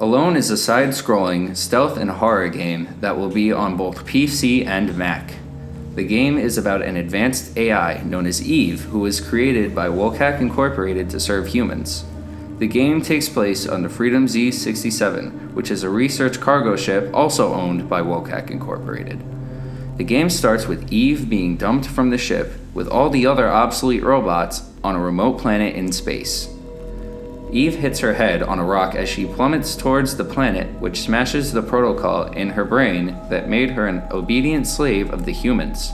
Alone is a side-scrolling stealth and horror game that will be on both PC and Mac. The game is about an advanced AI known as Eve, who was created by Wolfenstein Incorporated to serve humans. The game takes place on the Freedom Z-67, which is a research cargo ship also owned by Wolfenstein Incorporated. The game starts with Eve being dumped from the ship with all the other obsolete robots on a remote planet in space. Eve hits her head on a rock as she plummets towards the planet, which smashes the protocol in her brain that made her an obedient slave of the humans.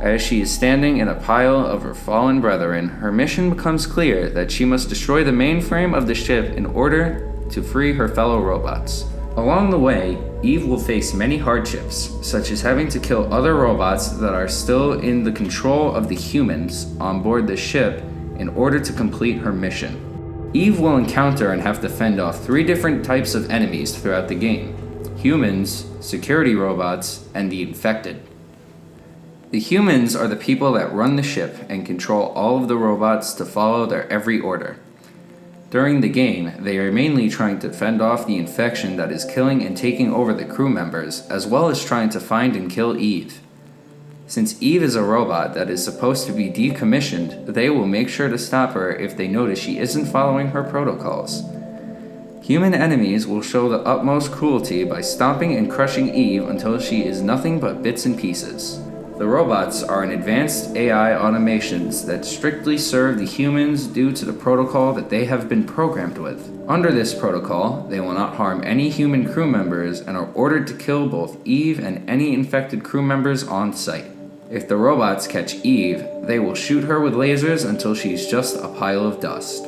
As she is standing in a pile of her fallen brethren, her mission becomes clear that she must destroy the mainframe of the ship in order to free her fellow robots. Along the way, Eve will face many hardships, such as having to kill other robots that are still in the control of the humans on board the ship in order to complete her mission. Eve will encounter and have to fend off 3 different types of enemies throughout the game: humans, security robots, and the infected. The humans are the people that run the ship and control all of the robots to follow their every order. During the game, they are mainly trying to fend off the infection that is killing and taking over the crew members, as well as trying to find and kill Eve. Since Eve is a robot that is supposed to be decommissioned, they will make sure to stop her if they notice she isn't following her protocols. Human enemies will show the utmost cruelty by stomping and crushing Eve until she is nothing but bits and pieces. The robots are an advanced AI automations that strictly serve the humans due to the protocol that they have been programmed with. Under this protocol, they will not harm any human crew members and are ordered to kill both Eve and any infected crew members on site. If the robots catch Eve, they will shoot her with lasers until she's just a pile of dust.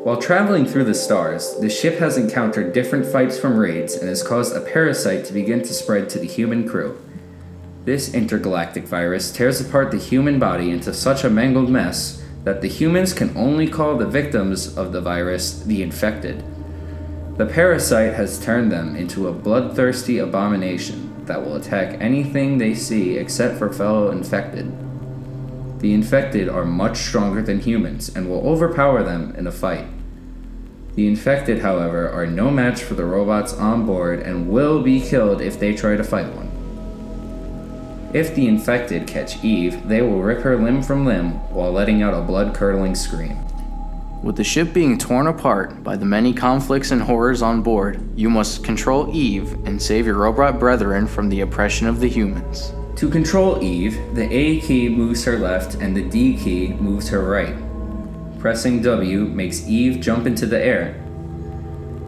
While traveling through the stars, the ship has encountered different fights from raids and has caused a parasite to begin to spread to the human crew. This intergalactic virus tears apart the human body into such a mangled mess that the humans can only call the victims of the virus the infected. The parasite has turned them into a bloodthirsty abomination that will attack anything they see except for fellow infected. The infected are much stronger than humans and will overpower them in a fight. The infected, however, are no match for the robots on board and will be killed if they try to fight one. If the infected catch Eve, they will rip her limb from limb while letting out a blood-curdling scream. With the ship being torn apart by the many conflicts and horrors on board, you must control Eve and save your robot brethren from the oppression of the humans. To control Eve, the A key moves her left and the D key moves her right. Pressing W makes Eve jump into the air.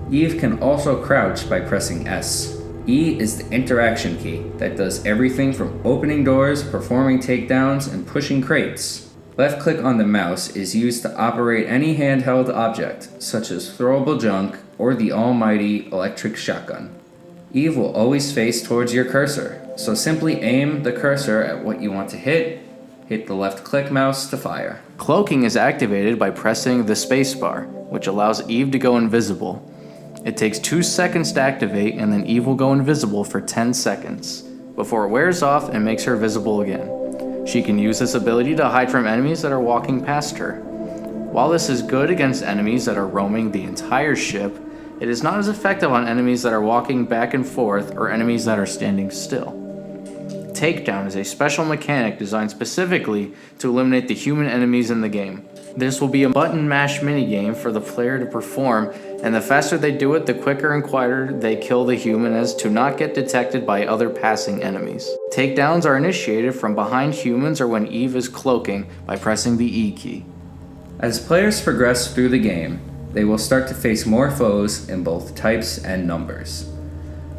Eve can also crouch by pressing S. E is the interaction key that does everything from opening doors, performing takedowns, and pushing crates. Left click on the mouse is used to operate any handheld object, such as throwable junk or the almighty electric shotgun. Eve will always face towards your cursor, so simply aim the cursor at what you want to hit the left click mouse to fire. Cloaking is activated by pressing the spacebar, which allows Eve to go invisible. It takes 2 seconds to activate, and then Eve will go invisible for 10 seconds, before it wears off and makes her visible again. She can use this ability to hide from enemies that are walking past her. While this is good against enemies that are roaming the entire ship, it is not as effective on enemies that are walking back and forth or enemies that are standing still. Takedown is a special mechanic designed specifically to eliminate the human enemies in the game. This will be a button mash minigame for the player to perform, and the faster they do it, the quicker and quieter they kill the human as to not get detected by other passing enemies. Takedowns are initiated from behind humans or when Eve is cloaking by pressing the E key. As players progress through the game, they will start to face more foes in both types and numbers.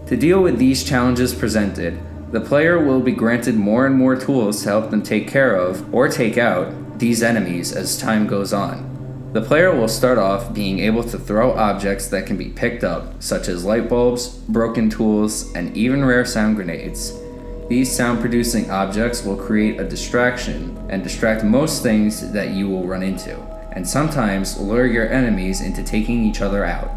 To deal with these challenges presented, the player will be granted more and more tools to help them take care of, or take out, these enemies as time goes on. The player will start off being able to throw objects that can be picked up, such as light bulbs, broken tools, and even rare sound grenades. These sound-producing objects will create a distraction and distract most things that you will run into, and sometimes lure your enemies into taking each other out.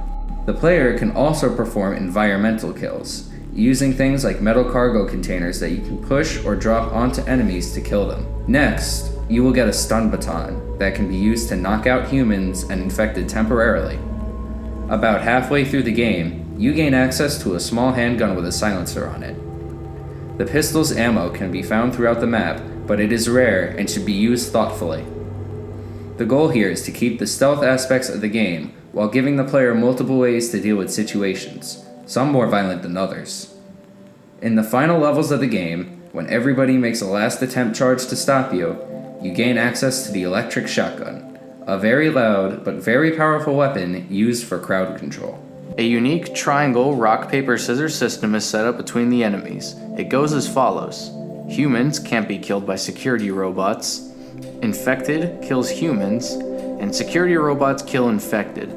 The player can also perform environmental kills, using things like metal cargo containers that you can push or drop onto enemies to kill them. Next, you will get a stun baton that can be used to knock out humans and infected temporarily. About halfway through the game, you gain access to a small handgun with a silencer on it. The pistol's ammo can be found throughout the map, but it is rare and should be used thoughtfully. The goal here is to keep the stealth aspects of the game while giving the player multiple ways to deal with situations, some more violent than others. In the final levels of the game, when everybody makes a last attempt charge to stop you, you gain access to the electric shotgun, a very loud but very powerful weapon used for crowd control. A unique triangle rock-paper-scissors system is set up between the enemies. It goes as follows. Humans can't be killed by security robots. Infected kills humans, and security robots kill infected,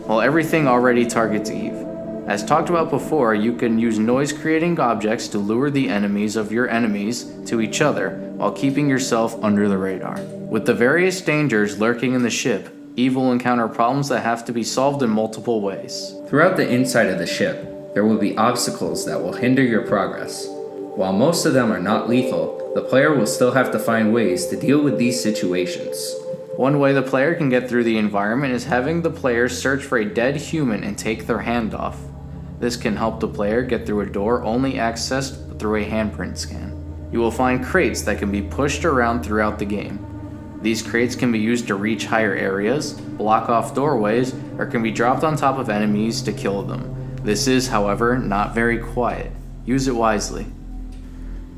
while everything already targets Eve. As talked about before, you can use noise-creating objects to lure the enemies of your enemies to each other while keeping yourself under the radar. With the various dangers lurking in the ship, Eve will encounter problems that have to be solved in multiple ways. Throughout the inside of the ship, there will be obstacles that will hinder your progress. While most of them are not lethal, the player will still have to find ways to deal with these situations. One way the player can get through the environment is having the player search for a dead human and take their hand off. This can help the player get through a door only accessed through a handprint scan. You will find crates that can be pushed around throughout the game. These crates can be used to reach higher areas, block off doorways, or can be dropped on top of enemies to kill them. This is, however, not very quiet. Use it wisely.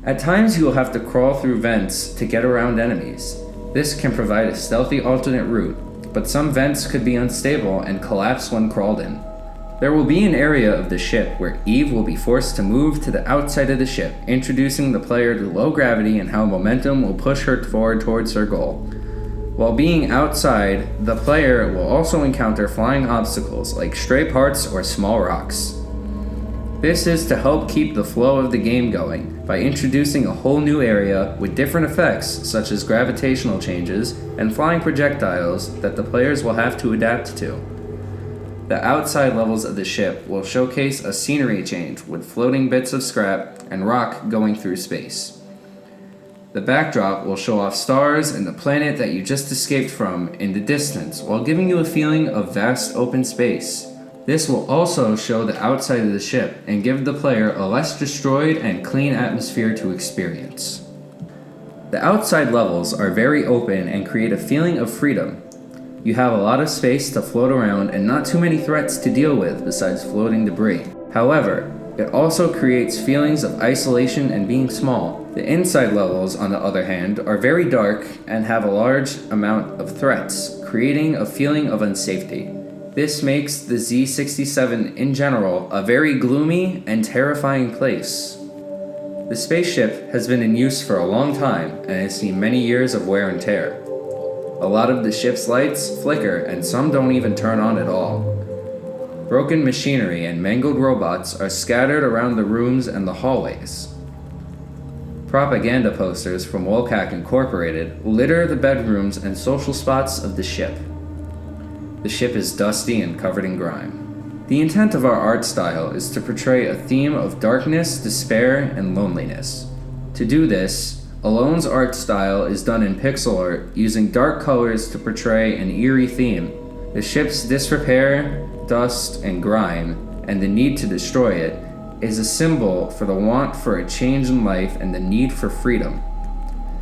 At times you will have to crawl through vents to get around enemies. This can provide a stealthy alternate route, but some vents could be unstable and collapse when crawled in. There will be an area of the ship where Eve will be forced to move to the outside of the ship, introducing the player to low gravity and how momentum will push her forward towards her goal. While being outside, the player will also encounter flying obstacles like stray parts or small rocks. This is to help keep the flow of the game going by introducing a whole new area with different effects such as gravitational changes and flying projectiles that the players will have to adapt to. The outside levels of the ship will showcase a scenery change with floating bits of scrap and rock going through space. The backdrop will show off stars and the planet that you just escaped from in the distance while giving you a feeling of vast open space. This will also show the outside of the ship and give the player a less destroyed and clean atmosphere to experience. The outside levels are very open and create a feeling of freedom. You have a lot of space to float around and not too many threats to deal with besides floating debris. However, it also creates feelings of isolation and being small. The inside levels, on the other hand, are very dark and have a large amount of threats, creating a feeling of unsafety. This makes the Z-67 in general a very gloomy and terrifying place. The spaceship has been in use for a long time and has seen many years of wear and tear. A lot of the ship's lights flicker and some don't even turn on at all. Broken machinery and mangled robots are scattered around the rooms and the hallways. Propaganda posters from Wolfenstein Incorporated litter the bedrooms and social spots of the ship. The ship is dusty and covered in grime. The intent of our art style is to portray a theme of darkness, despair, and loneliness. To do this, Alone's art style is done in pixel art using dark colors to portray an eerie theme. The ship's disrepair, dust, and grime, and the need to destroy it, is a symbol for the want for a change in life and the need for freedom.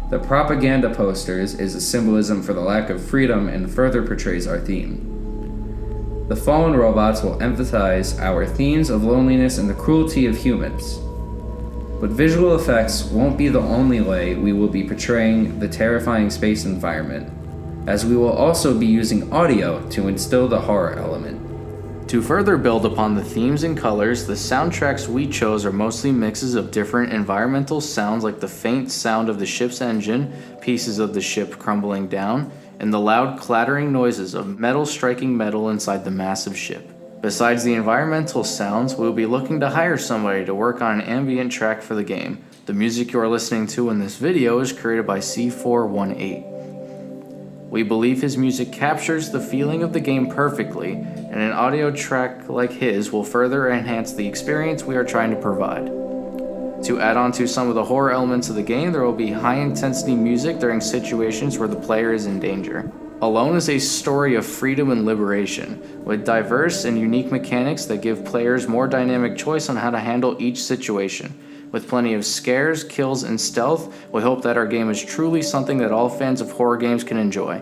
The propaganda posters is a symbolism for the lack of freedom and further portrays our theme. The fallen robots will emphasize our themes of loneliness and the cruelty of humans. But visual effects won't be the only way we will be portraying the terrifying space environment, as we will also be using audio to instill the horror element. To further build upon the themes and colors, the soundtracks we chose are mostly mixes of different environmental sounds like the faint sound of the ship's engine, pieces of the ship crumbling down, and the loud clattering noises of metal striking metal inside the massive ship. Besides the environmental sounds, we'll be looking to hire somebody to work on an ambient track for the game. The music you are listening to in this video is created by C418. We believe his music captures the feeling of the game perfectly, and an audio track like his will further enhance the experience we are trying to provide. To add on to some of the horror elements of the game, there will be high-intensity music during situations where the player is in danger. Alone is a story of freedom and liberation, with diverse and unique mechanics that give players more dynamic choice on how to handle each situation. With plenty of scares, kills, and stealth, we hope that our game is truly something that all fans of horror games can enjoy.